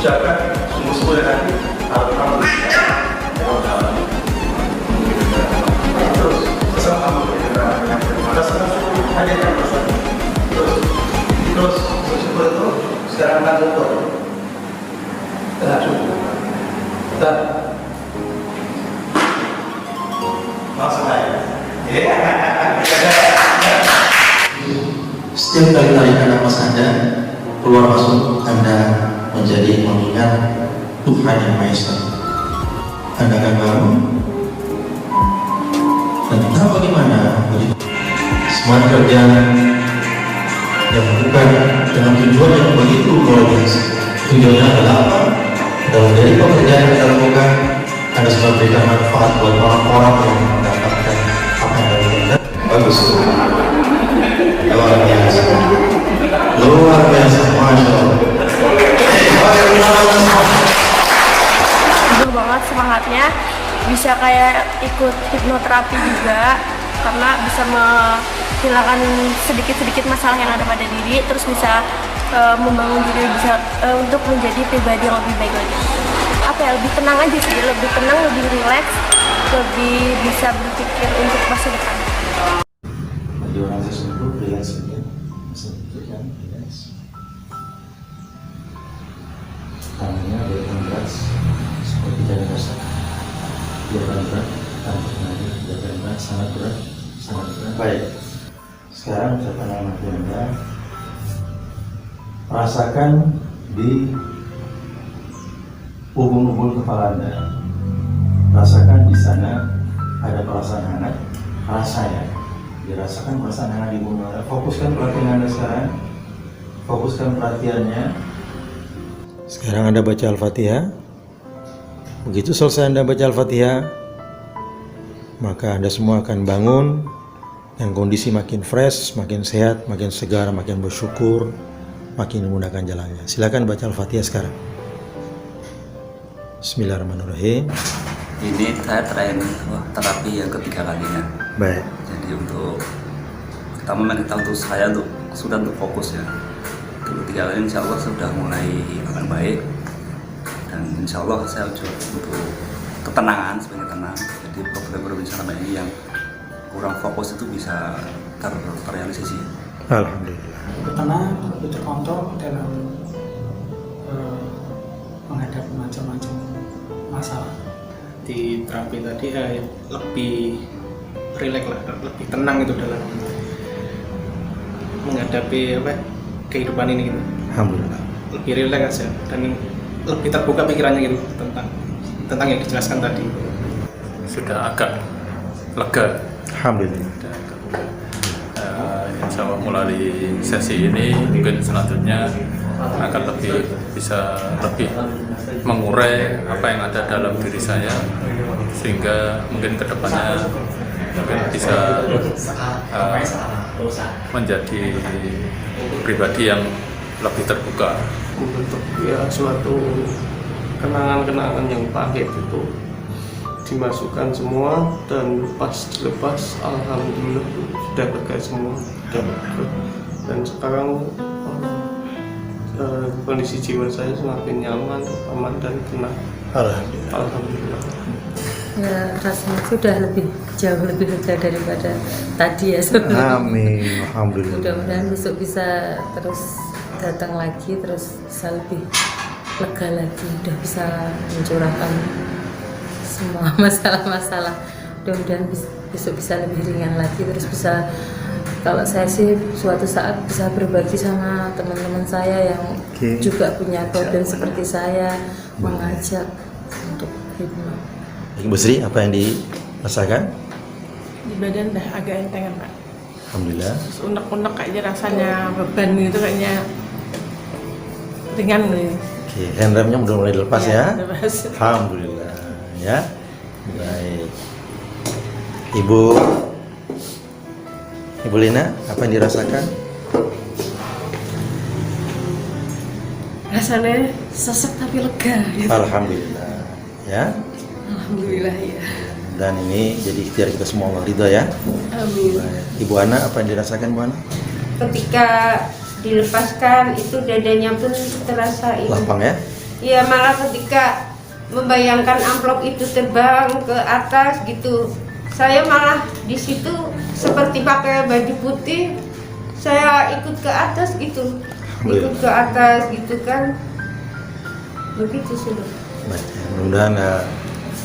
ucapkan sungguh-sungguh dan hati alhamdulillah. Terus bersama atas syukur hadirkan bersama. Terus bersyukur itu sekarang akan tutup. Telah syukur. Dan langsung aja. Setiap kali tarikan nafas Anda keluar masuk, Anda menjadi mengingat Tuhan yang Maha Esa. Anda akan bangun dan tahu bagaimana semua kerjaan yang bukan dengan tujuan yang begitu luar biasa. Tujuannya adalah apa? Dalam dari pekerjaan yang kita lakukan, Anda sudah memberikan manfaat buat orang-orang yang mendapatkan apa yang Anda lakukan. Bagus tuh. Luar biasa, luar biasa, masya Allah. Betul banget semangatnya, bisa kayak ikut hipnoterapi juga karena bisa menghilangkan sedikit-sedikit masalah yang ada pada diri, terus bisa membangun diri bisa untuk menjadi pribadi yang lebih baik lagi. Apa ya, lebih tenang aja sih, lebih tenang, lebih rileks, lebih bisa berpikir untuk masa depan. Bagi orang tersebut, rileks saja, sedikitkan rileks. Tangannya biarkan berat, seperti jalan basah. Biarkan berat, tampuk lagi, biarkan berat, sangat berat, sangat berat. Baik, sekarang ucapkan nama Anda. Rasakan di ubun-ubun kepala Anda. Rasakan di sana ada perasaan hangat, rasanya. Dirasakan perasaan hangat di bumi Anda. Fokuskan perhatian Anda sekarang. Fokuskan perhatiannya. Sekarang Anda baca Al-Fatihah. Begitu selesai Anda baca Al-Fatihah, maka Anda semua akan bangun dan kondisi makin fresh, makin sehat, makin segar, makin bersyukur, makin memudahkan jalannya. Silakan baca Al-Fatihah sekarang. Bismillahirrahmanirrahim. Ini saya terapi yang ketiga kalinya. Baik. Jadi untuk pertama kita untuk saya sudah untuk fokus ya. Untuk ketiga kali insya Allah sudah mulai akan baik, dan insya Allah saya coba untuk ketenangan sebagai tenang. Jadi problem-problem selama ini yang kurang fokus itu bisa terrealisasi. Alhamdulillah. Tenang, lebih terkontrol dalam menghadapi macam-macam masalah. Di terapi tadi lebih rileks lah, lebih tenang itu dalam menghadapi kehidupan ini gitu. Alhamdulillah. Lebih rileks aja dan lebih terbuka pikirannya gitu tentang yang dijelaskan tadi. Sudah agak lega. Alhamdulillah. Insya Allah melalui sesi ini mungkin selanjutnya akan bisa lebih mengurai apa yang ada dalam diri saya, sehingga mungkin kedepannya mungkin bisa menjadi pribadi yang lebih terbuka. Membentuk ya suatu kenangan-kenangan yang pahit itu dimasukkan semua, dan pas dilepas alhamdulillah sudah lega semua, dan sekarang kondisi jiwa saya semakin nyaman, aman dan tenang. Alhamdulillah. Ya, rasanya sudah jauh lebih lega daripada tadi ya sebenarnya. Amin. Alhamdulillah. Mudah-mudahan besok bisa terus datang lagi, terus bisa lebih lega lagi, udah bisa mencurahkan semua masalah-masalah. Mudah-mudahan besok bisa lebih ringan lagi, terus bisa, kalau saya sih suatu saat bisa berbagi sama teman-teman saya yang juga punya problem seperti saya, mengajak untuk hipno. Ibu Sri, apa yang dirasakan? Di badan dah agak entengan Pak. Alhamdulillah. Terus unek-unek kayaknya rasanya beban gitu, kayaknya ringan nih. Oke, handremnya udah mulai dilepas ya. Lepas. Alhamdulillah ya. Baik. Ibu Lina, apa yang dirasakan? Rasanya sesek tapi lega gitu. Alhamdulillah ya. Alhamdulillah ya. Dan ini jadi ikhtiar kita semua, Allah ridho ya. Amin. Ibu Ana, apa yang dirasakan Bu Ana? Ketika dilepaskan itu dadanya pun terasa ini. Lapang ya? Ya malah ketika membayangkan amplop itu terbang ke atas gitu, saya malah di situ seperti pakai baju putih, saya ikut ke atas gitu, ikut ke atas gitu kan, begitu sih. Baik, mudah-mudahan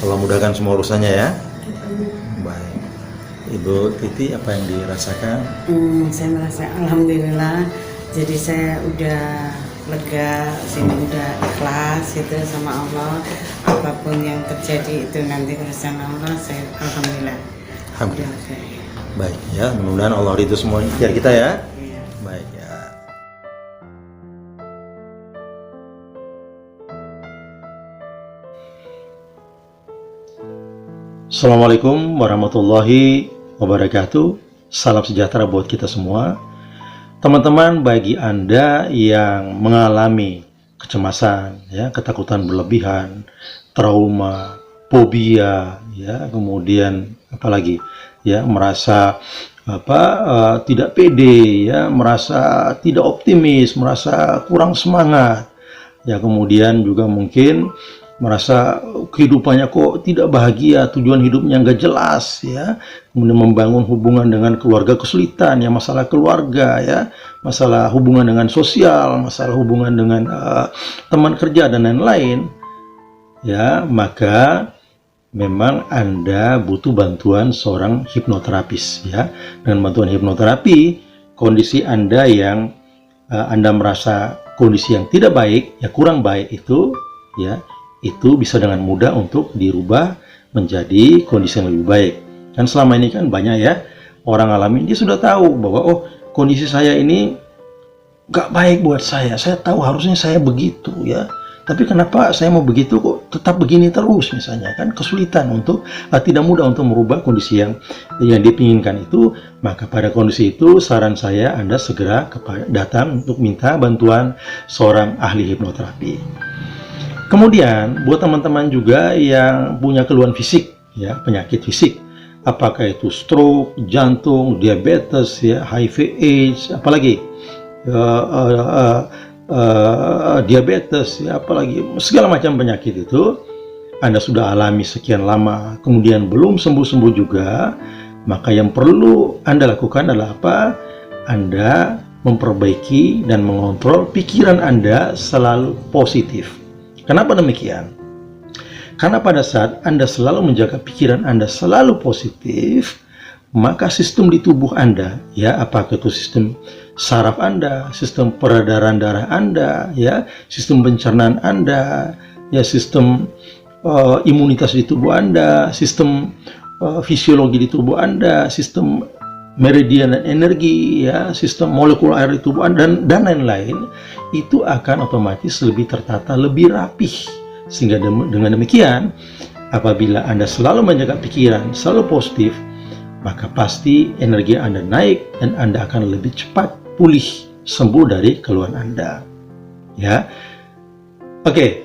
Allah mudahkan semua urusannya ya. Baik, Ibu Titi apa yang dirasakan? Saya merasa alhamdulillah, jadi saya udah lega, saya udah ikhlas gitu sama Allah. Apapun yang terjadi itu nanti urusan Allah, saya alhamdulillah. Alhamdulillah. Baik ya, mudah-mudahan Allah ridho semua ikhtiar kita ya. Baik ya. Assalamualaikum warahmatullahi wabarakatuh. Salam sejahtera buat kita semua. Teman-teman, bagi Anda yang mengalami kecemasan, ya, ketakutan berlebihan, trauma, fobia, ya, kemudian apalagi, ya, merasa tidak pede, ya, merasa tidak optimis, merasa kurang semangat, ya, kemudian juga mungkin merasa kehidupannya kok tidak bahagia, tujuan hidupnya nggak jelas, ya, kemudian membangun hubungan dengan keluarga kesulitan, ya, masalah keluarga, ya, masalah hubungan dengan sosial, masalah hubungan dengan teman kerja dan lain-lain, ya, maka memang Anda butuh bantuan seorang hipnoterapis, ya. Dengan bantuan hipnoterapi, kondisi Anda yang Anda merasa kondisi yang tidak baik, ya, kurang baik itu, ya, itu bisa dengan mudah untuk dirubah menjadi kondisi yang lebih baik. Dan selama ini kan banyak ya orang alami, dia sudah tahu bahwa oh, kondisi saya ini gak baik buat saya tahu harusnya saya begitu, ya, tapi kenapa saya mau begitu kok tetap begini terus, misalnya kan kesulitan untuk tidak mudah untuk merubah kondisi yang dipinginkan itu. Maka pada kondisi itu saran saya Anda segera datang untuk minta bantuan seorang ahli hipnoterapi. Kemudian buat teman-teman juga yang punya keluhan fisik, ya, penyakit fisik, apakah itu stroke, jantung, diabetes, ya, HIV/AIDS, apalagi diabetes, ya, apalagi segala macam penyakit itu Anda sudah alami sekian lama, kemudian belum sembuh-sembuh juga, maka yang perlu Anda lakukan adalah apa? Anda memperbaiki dan mengontrol pikiran Anda selalu positif. Kenapa demikian? Karena pada saat Anda selalu menjaga pikiran Anda selalu positif, maka sistem di tubuh Anda, ya, apakah itu sistem saraf Anda, sistem peredaran darah Anda, ya, sistem pencernaan Anda, ya, sistem imunitas di tubuh Anda, sistem fisiologi di tubuh Anda, sistem meridian dan energi, ya, sistem molekul air di tubuh Anda, dan lain-lain, itu akan otomatis lebih tertata, lebih rapih. Sehingga dengan demikian, apabila Anda selalu menjaga pikiran selalu positif, maka pasti energi Anda naik dan Anda akan lebih cepat pulih, sembuh dari keluhan Anda, ya. Oke.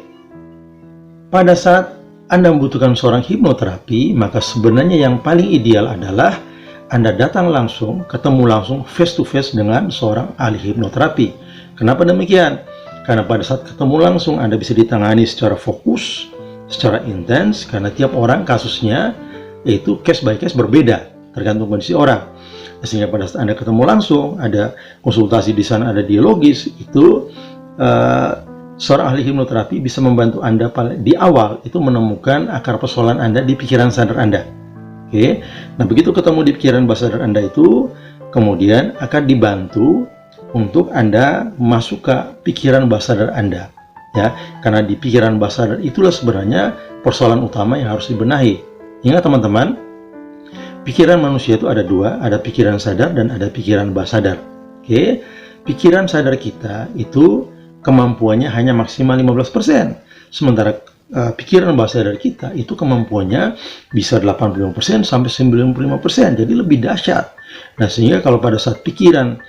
Pada saat Anda membutuhkan seorang hipnoterapi, maka sebenarnya yang paling ideal adalah Anda datang langsung, ketemu langsung, face to face dengan seorang ahli hipnoterapi. Kenapa demikian? Karena pada saat ketemu langsung Anda bisa ditangani secara fokus, secara intens, karena tiap orang kasusnya yaitu case by case berbeda, tergantung kondisi orang. Sehingga pada saat Anda ketemu langsung, ada konsultasi di sana, ada dialogis, itu seorang ahli hipnoterapi bisa membantu Anda di awal itu menemukan akar persoalan Anda di pikiran sadar Anda. Oke, nah begitu ketemu di pikiran bawah sadar Anda itu, kemudian akan dibantu untuk Anda masuk ke pikiran bawah sadar Anda, ya, karena di pikiran bawah sadar itulah sebenarnya persoalan utama yang harus dibenahi. Ingat teman-teman, pikiran manusia itu ada dua, ada pikiran sadar dan ada pikiran bawah sadar. Oke, pikiran sadar kita itu kemampuannya hanya maksimal 15%, sementara pikiran bawah sadar kita itu kemampuannya bisa 85% sampai 95%, jadi lebih dahsyat. Nah, sehingga kalau pada saat pikiran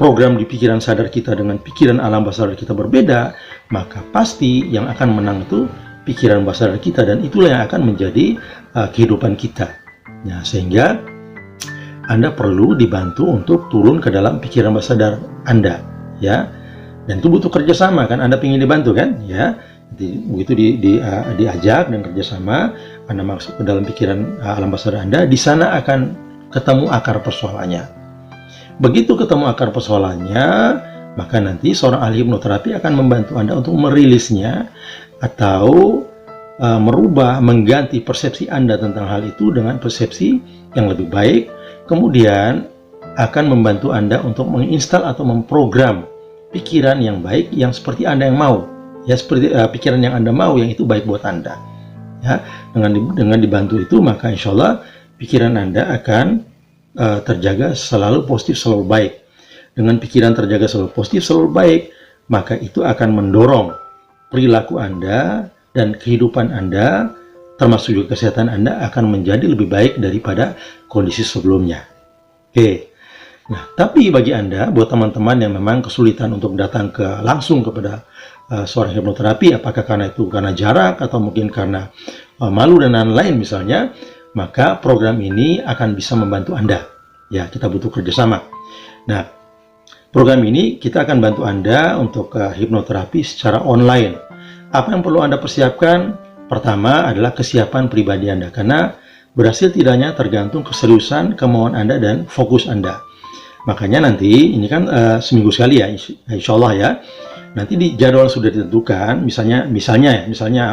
program di pikiran sadar kita dengan pikiran alam bawah sadar kita berbeda, maka pasti yang akan menang itu pikiran bawah sadar kita, dan itulah yang akan menjadi kehidupan kita. Nah, sehingga Anda perlu dibantu untuk turun ke dalam pikiran bawah sadar Anda, ya. Dan itu butuh kerjasama kan, Anda ingin dibantu kan, ya. Begitu diajak dan kerjasama, Anda masuk ke dalam pikiran alam bawah sadar Anda, di sana akan ketemu akar persoalannya. Begitu ketemu akar persoalannya, maka nanti seorang ahli hipnoterapi akan membantu Anda untuk merilisnya atau merubah, mengganti persepsi Anda tentang hal itu dengan persepsi yang lebih baik. Kemudian akan membantu Anda untuk menginstal atau memprogram pikiran yang baik yang seperti Anda yang mau. Ya, seperti pikiran yang Anda mau, yang itu baik buat Anda. Ya, dengan dibantu itu, maka insya Allah pikiran Anda akan terjaga selalu positif, selalu baik. Dengan pikiran terjaga selalu positif, selalu baik, maka itu akan mendorong perilaku Anda dan kehidupan Anda, termasuk juga kesehatan Anda, akan menjadi lebih baik daripada kondisi sebelumnya. Oke. Nah, tapi bagi Anda, buat teman-teman yang memang kesulitan untuk datang langsung kepada seorang hipnoterapi, apakah karena jarak atau mungkin karena malu dan lain-lain misalnya, maka program ini akan bisa membantu Anda. Ya, kita butuh kerjasama. Nah, program ini kita akan bantu Anda untuk hipnoterapi secara online. Apa yang perlu Anda persiapkan? Pertama adalah kesiapan pribadi Anda, karena berhasil tidaknya tergantung keseriusan, kemauan Anda, dan fokus Anda. Makanya nanti, ini kan seminggu sekali ya, insya Allah ya. Nanti di jadwal sudah ditentukan, misalnya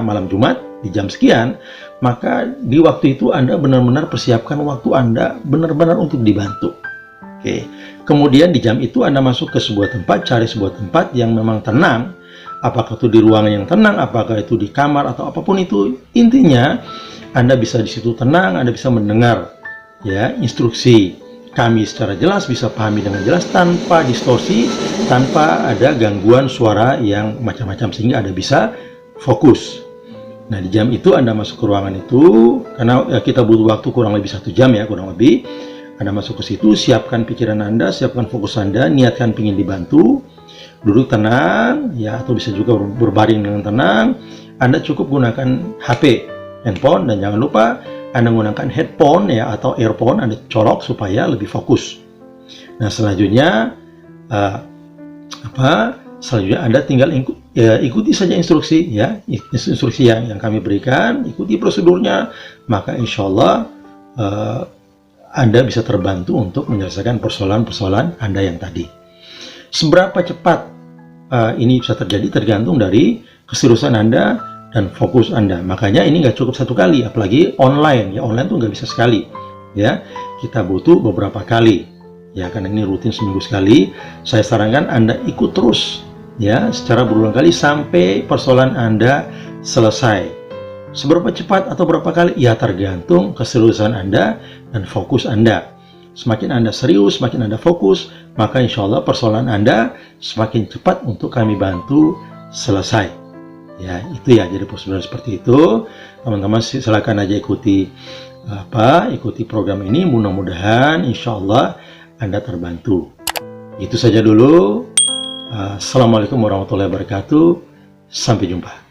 malam Jumat di jam sekian, maka di waktu itu Anda benar-benar persiapkan waktu Anda benar-benar untuk dibantu. Oke. Kemudian di jam itu Anda masuk ke sebuah tempat, cari sebuah tempat yang memang tenang. Apakah itu di ruangan yang tenang, apakah itu di kamar atau apapun itu, intinya Anda bisa di situ tenang, Anda bisa mendengar ya instruksi kami secara jelas, bisa pahami dengan jelas tanpa distorsi, tanpa ada gangguan suara yang macam-macam, sehingga Anda bisa fokus. Nah, di jam itu Anda masuk ke ruangan itu, karena kita butuh waktu kurang lebih 1 jam ya, kurang lebih. Anda masuk ke situ, siapkan pikiran Anda, siapkan fokus Anda, niatkan ingin dibantu, duduk tenang, ya, atau bisa juga berbaring dengan tenang. Anda cukup gunakan HP, handphone, dan jangan lupa Anda menggunakan headphone ya atau earphone, Anda colok supaya lebih fokus. Nah, selanjutnya selanjutnya Anda tinggal ikuti saja instruksi ya, instruksi yang kami berikan, ikuti prosedurnya, maka insya Allah Anda bisa terbantu untuk menyelesaikan persoalan-persoalan Anda yang tadi. Seberapa cepat ini bisa terjadi tergantung dari keseriusan Anda dan fokus Anda. Makanya ini nggak cukup 1 kali, apalagi online ya, online tuh nggak bisa sekali ya, kita butuh beberapa kali ya, karena ini rutin seminggu sekali. Saya sarankan Anda ikut terus ya, secara berulang kali sampai persoalan Anda selesai. Seberapa cepat atau berapa kali ya, tergantung keseriusan Anda dan fokus Anda. Semakin Anda serius, semakin Anda fokus, maka insya Allah persoalan Anda semakin cepat untuk kami bantu selesai. Ya, itu ya, jadi prosedur seperti itu. Teman-teman silakan aja ikuti program ini. Mudah-mudahan insya Allah Anda terbantu. Itu saja dulu. Assalamualaikum warahmatullahi wabarakatuh. Sampai jumpa.